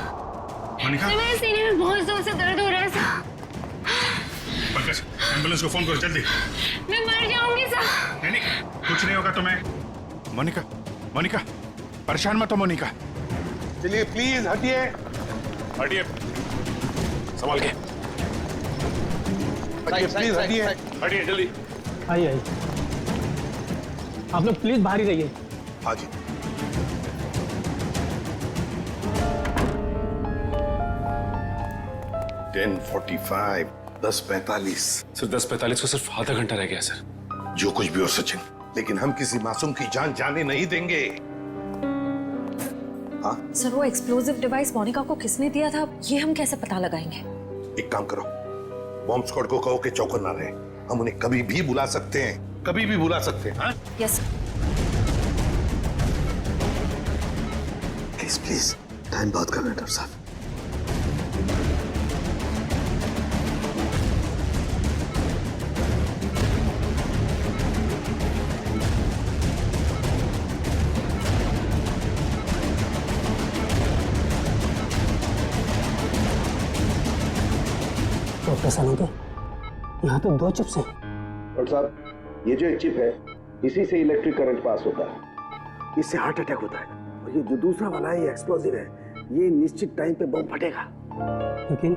मोनिका, मेरे सीने में बहुत जोर से दर्द हो रहा है सर। पंकज, एम्बुलेंस को फोन करो जल्दी। मैं मर जाऊंगी सर। नहीं, कुछ नहीं होगा तुम्हें। मोनिका, परेशान मत हो मोनिका। चलिए प्लीज हटिए। संभाल के। प्लीज हटिए जल्दी। आइए, आप लोग प्लीज बाहर ही रहिए। हाँ जी। $10:45, 10:45। सर 10:45 को सिर्फ आधा घंटा रह गया सर। जो कुछ भी हो सचिन, लेकिन हम किसी मासूम की जान जाने नहीं देंगे। हाँ? सर, वो एक्सप्लोजिव डिवाइस मोनिका को किसने दिया था, ये हम कैसे पता लगाएंगे? एक काम करो, बॉम्ब स्क्वाड को कहो कि चौकन ना रहे। हम उन्हें कभी भी बुला सकते हैं, कभी भी बुला सकते हैं। हाँ? यस प्लीज प्लीज, टाइम बहुत कर रहे हैं डॉक्टर साहब। डॉक्टर साहब, यहाँ पे 2 चिप्स हैं। डॉक्टर साहब, ये जो एक चिप है, इसी से इलेक्ट्रिक करंट पास होता है, इससे हार्ट अटैक होता है। और ये जो दूसरा वाला है, ये एक्सप्लोजिव है, ये निश्चित टाइम पे बम फटेगा। लेकिन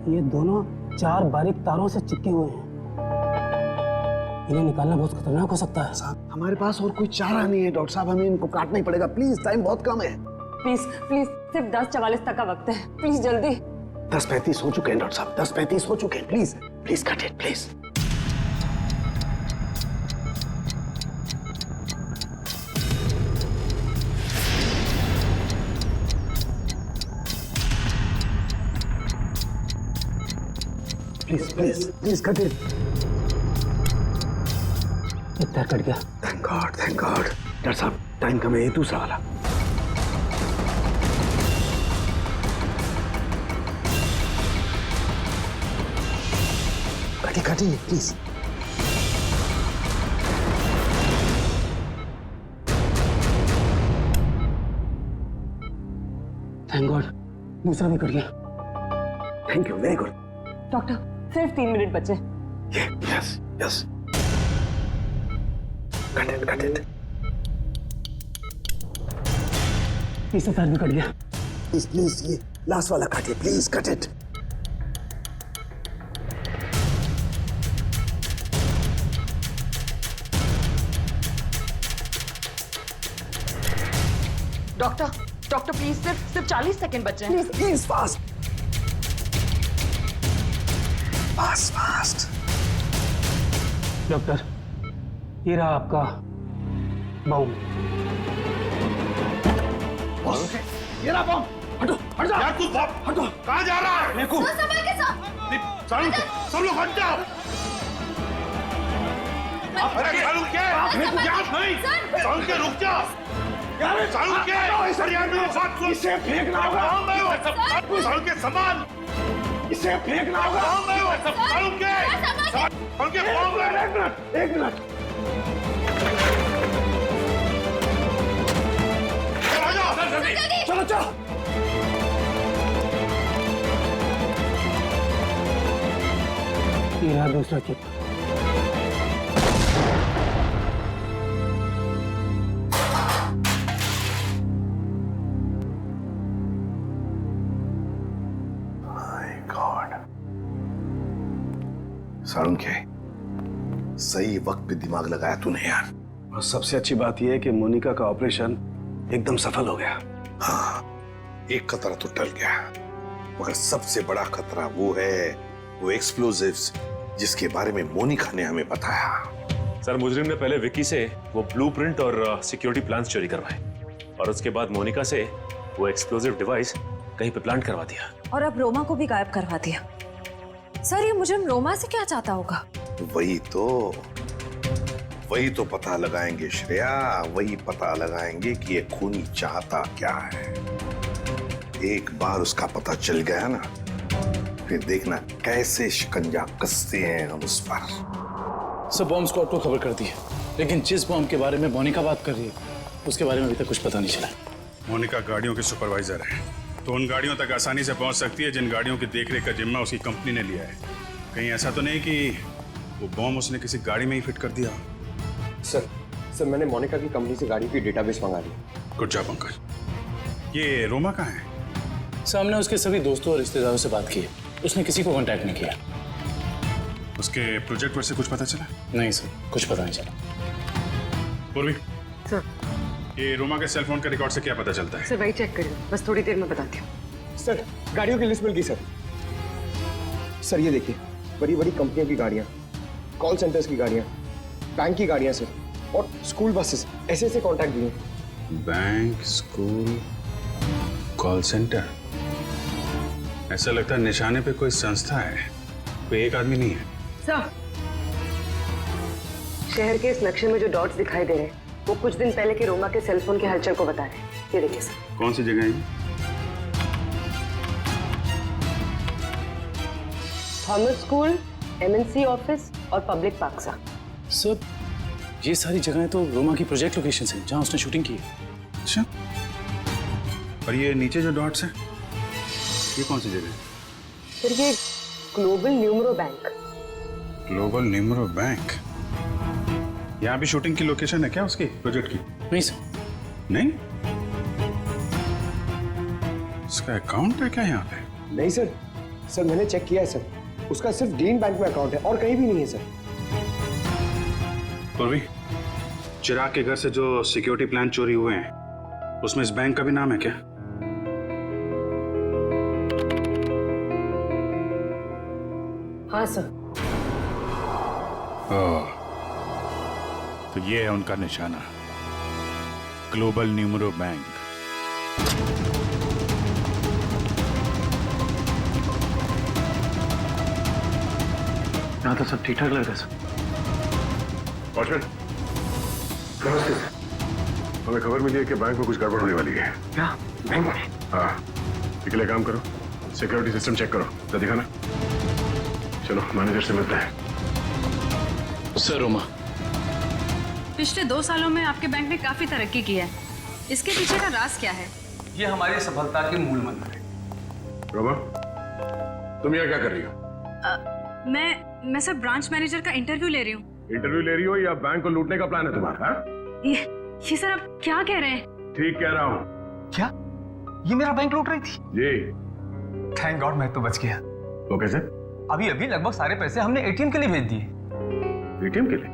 ये दोनों 4 बारीक तारों से चिपके हुए हैं, इन्हें निकालना बहुत खतरनाक हो सकता है। साहब, हमारे पास और कोई चारा नहीं है डॉक्टर साहब, हमें इनको काटना ही पड़ेगा। प्लीज, टाइम बहुत कम है। प्लीज प्लीज सिर्फ 10:44 तक का वक्त है, प्लीज जल्दी। 10:35 हो चुके हैं डॉक्टर साहब, 10:35 हो चुके हैं। Please please cut it please. Please please please cut it. इतना कट गया। Thank God thank God. Doctor साहब टाइम कम है, ये दूसरा वाला। काटिए प्लीज। थैंक गॉड दूसरा भी कट गया। Thank you, very good. Doctor सिर्फ 3 मिनट बचे। Yes yes. Cut it. तीसरा तार भी कट गया। प्लीज प्लीज ये लास्ट वाला काटिए please, cut it. Doctor please सिर्फ 40 सेकंड बचे हैं। Please fast fast. डॉक्टर ये रहा आपका बॉम्ब। ये रहा बॉम्ब। हटो हट जाओ यार, तू हटो। कहाँ जा रहा है? वो संभाल के साथ। सब लोग हट जाओ। अरे सालू के सालू के रुक जा। सालू के इसे फेंकना होगा। सालू के सामान इसे फेंकना होगा। सालू के एक मिनट। चलो ये रहा दूसरा चिप। सारुण के सही वक्त पे दिमाग लगाया तूने यार। और सबसे अच्छी बात यह है कि मोनिका का ऑपरेशन एकदम सफल हो गया। हाँ, एक खतरा तो टल गया, मगर सबसे बड़ा खतरा वो एक्सप्लोजिव्स जिसके बारे में मोनिका ने हमें बताया। सर मुजरिम ने पहले विक्की से वो ब्लूप्रिंट और सिक्योरिटी प्लान्स चोरी करवाए और उसके बाद मोनिका से वो एक्सप्लोजिव डिवाइस कहीं पे प्लांट करवा दिया और अब रोमा को भी गायब करवा दिया। सर ये मुजरिम रोमा से क्या चाहता होगा? वही तो पता लगाएंगे श्रेया, वही पता लगाएंगे कि ये खूनी चाहता क्या है। एक बार उसका पता चल गया ना, फिर देखना कैसे शिकंजा कसते हैं हम उस पर। सब बॉम्ब स्क्वाड को खबर कर दी है, लेकिन जिस बॉम्ब के बारे में मोनिका बात कर रही है उसके बारे में अभी तक कुछ पता नहीं चला। मोनिका गाड़ियों के सुपरवाइजर है, तो उन गाड़ियों तक आसानी से पहुंच सकती है जिन गाड़ियों की देखरेख का जिम्मा उसकी कंपनी ने लिया है। कहीं ऐसा तो नहीं कि वो बॉम्ब उसने किसी गाड़ी में ही फिट कर दिया? सर मैंने मोनिका की कंपनी से गाड़ी की डेटाबेस मंगा ली। Good job Pankaj. ये रोमा कहाँ है? सामने उसके सभी दोस्तों और रिश्तेदारों से बात की है, उसने किसी को कांटेक्ट नहीं किया। उसके प्रोजेक्ट पर से कुछ पता चला? नहीं सर, कुछ पता नहीं चला। पूर्वी सर, ये रोमा के सेल फोन के रिकॉर्ड से क्या पता चलता है? सर वही चेक करिए, बस थोड़ी देर में बताती हूँ। सर गाड़ियों की लिस्ट मिल गई सर। सर ये देखिए, बड़ी बड़ी कंपनियों की गाड़ियाँ, कॉल सेंटर्स की गाड़ियाँ, बैंक की गाड़ियाँ सर, और स्कूल बसेस, ऐसे कॉन्टैक्ट दिए। Bank, school, call centre. ऐसा लगता है निशाने पे कोई संस्था है, कोई एक आदमी नहीं है। सर, शहर के इस नक्शे में जो डॉट्स दिखाई दे रहे हैं वो कुछ दिन पहले के रोमा के सेलफोन के हलचल को बता रहे हैं। ये देखिए सर। कौन सी जगह है? थॉमस स्कूल, एमएनसी ऑफिस और पब्लिक पार्क सर ये सारी जगहें तो रोमा की प्रोजेक्ट लोकेशन हैं जहां उसने शूटिंग की है। अच्छा, और ये नीचे जो डॉट्स हैं ये कौन सी जगह है? सर ये global numero bank. Global numero bank? यहाँ भी शूटिंग की लोकेशन है क्या उसकी प्रोजेक्ट की? नहीं सर। नहीं? उसका अकाउंट है क्या यहाँ पे? नहीं सर, सर मैंने चेक किया है सर, उसका सिर्फ ग्रीन बैंक में अकाउंट है और कहीं भी नहीं है सर। पूर्वी, चिराग के घर से जो सिक्योरिटी प्लान चोरी हुए हैं उसमें इस बैंक का भी नाम है क्या? हाँ सर। ओह, तो ये है उनका निशाना, ग्लोबल न्यूमरो बैंक। यहाँ तो सब ठीक ठाक लग रहा है सर। वॉचमैन, नमस्ते सर। हमें खबर मिली है कि बैंक में कुछ गड़बड़ होने वाली है। क्या बैंक में? हाँ, इसके लिए काम करो, सिक्योरिटी सिस्टम चेक करो, तो दिखाना। चलो मैनेजर से मिलते हैं। सर रोमा, पिछले 2 सालों में आपके बैंक ने काफी तरक्की की है। इसके पीछे का राज क्या है? ये हमारी सफलता के मूल मंत्र है। रोमा, तुम यहाँ क्या कर रही हो? मैं सर ब्रांच मैनेजर का इंटरव्यू ले रही हूँ। इंटरव्यू ले रही हो या बैंक को लूटने का प्लान है तुम्हारा? हाँ? ये सर आप क्या कह रहे हैं? ठीक कह रहा हूँ। क्या ये मेरा बैंक लूट रही थी? जी। थैंक गॉड मैं तो बच गया। वो कैसे? अभी अभी लगभग सारे पैसे हमने एटीएम के लिए भेज दिए। एटीएम के लिए?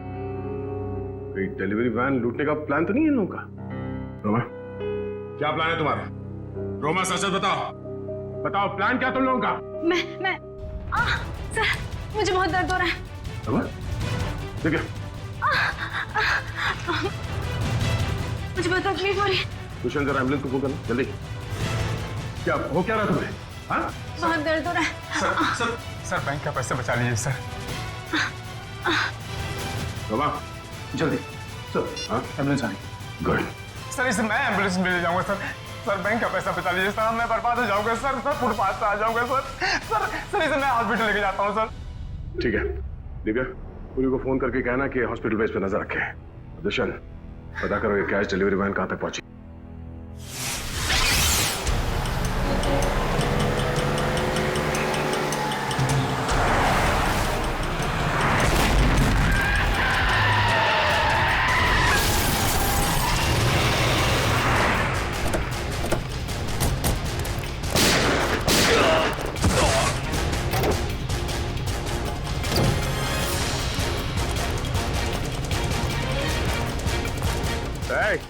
कोई डिलीवरी वैन लूटने का प्लान तो नहीं है इन लोगों का? रोमा, क्या प्लान है तुम्हारा? रोमा सच बताओ, बताओ प्लान क्या तुम लोगों का? मैं सर मुझे बहुत दर्द हो रहा है। रोमा, ठीक है। मुझे बहुत तकलीफ हो रही है। दुष्यंत जरा एम्बुलेंस को फोन करना जल्दी। क्या हो क्या रहा तुम्हें? हाँ? बहुत दर्द हो रहा है। सर बैंक का पैसे बचा लीजिए सर। रोमा, जल्दी सर। हाँ? एम्बुलेंस आ रही। गुड। सर इसे मैं एम्बुलेंस में ले जाऊंगा सर। सर बैंक का पैसा बचा लीजिए सर, मैं बर्बाद हो जाऊंगा सर। सर फुटपाथ पे आ जाऊंगा सर इसे मैं हॉस्पिटल लेके जाता हूँ सर। ठीक है दिव्या, पुरी को फोन करके कहना कि हॉस्पिटल बेस पे नजर रखे। दुष्यंत, पता करो ये कैश डिलीवरी वैन कहां तक पहुंची।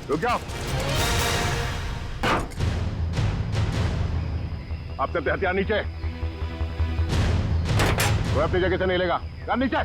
रुक जाओ। आप सबके हथियार नीचे। वो अपनी जगह से नहीं लेगा। नीचे।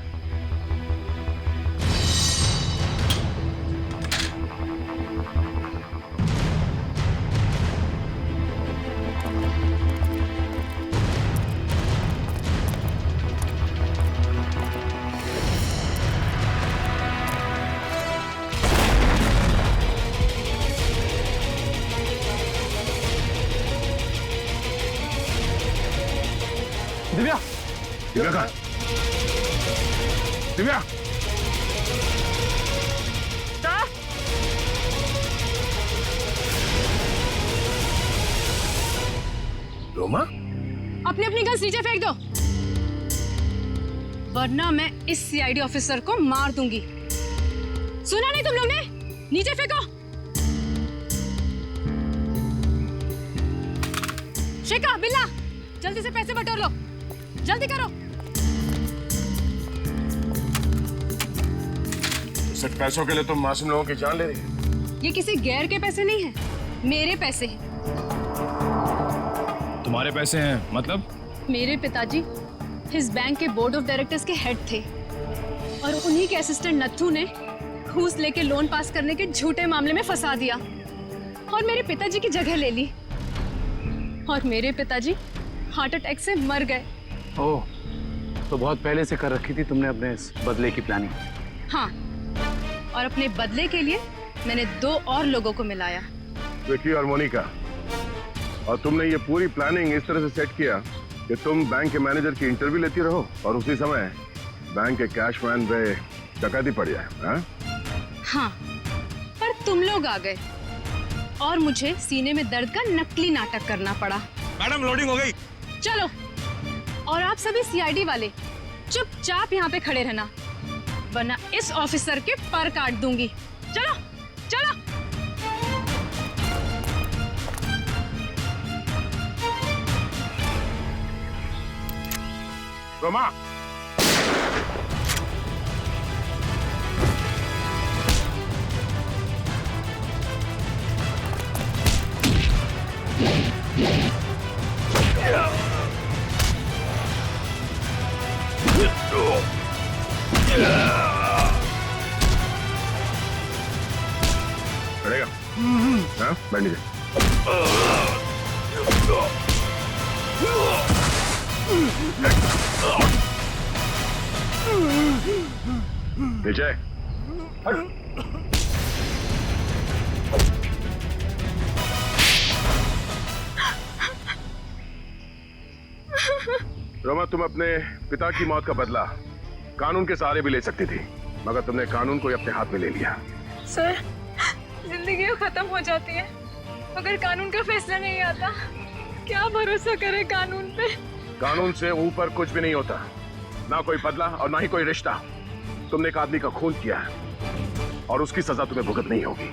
दिव्या, दिव्या कहाँ? दिव्या, रोमा, अपनी अपनी गन्स नीचे फेंक दो, वरना मैं इस सीआईडी ऑफिसर को मार दूंगी। सुना नहीं तुम लोग ने? नीचे फेंको। शेखा, बिल्ला, जल्दी से पैसे बटोर लो, जल्दी करो। सिर्फ पैसों के लिए तुम मासूम लोगों की जान ले रही हो? ये किसी गैर के पैसे नहीं है, मेरे पैसे हैं। तुम्हारे पैसे हैं मतलब? मेरे पिताजी इस बैंक के बोर्ड ऑफ डायरेक्टर्स के हेड थे और उन्हीं के असिस्टेंट नत्थू ने घूस लेके लोन पास करने के झूठे मामले में फंसा दिया और मेरे पिताजी की जगह ले ली और मेरे पिताजी हार्ट अटैक से मर गए। ओह, तो बहुत पहले से कर रखी थी तुमने अपने इस बदले की प्लानिंग? हाँ, और अपने बदले के लिए मैंने 2 और लोगों को मिलाया, विक्की और मोनिका। और तुमने ये पूरी प्लानिंग इस तरह से सेट किया कि तुम बैंक के मैनेजर की इंटरव्यू लेती रहो और उसी समय बैंक के कैश वैन पे डकैती पड़ जाए। हाँ, पर तुम लोग आ गए और मुझे सीने में दर्द का नकली नाटक करना पड़ा। मैडम, लोडिंग हो गई। चलो, और आप सभी सीआईडी वाले चुपचाप यहाँ पे खड़े रहना, वरना इस ऑफिसर के पर काट दूंगी। चलो चलो। रोमा, पड़ेगा? हाँ, बैठ नीचे। नीचे। रोमा, तुम अपने पिता की मौत का बदला कानून के सहारे भी ले सकती थी, मगर तुमने कानून को ही अपने हाथ में ले लिया। सर, जिंदगी खत्म हो जाती है अगर कानून का फैसला नहीं आता। क्या भरोसा करे कानून पे? कानून से ऊपर कुछ भी नहीं होता, ना कोई बदला और ना ही कोई रिश्ता। तुमने एक आदमी का खून किया है और उसकी सजा तुम्हें भुगतनी होगी।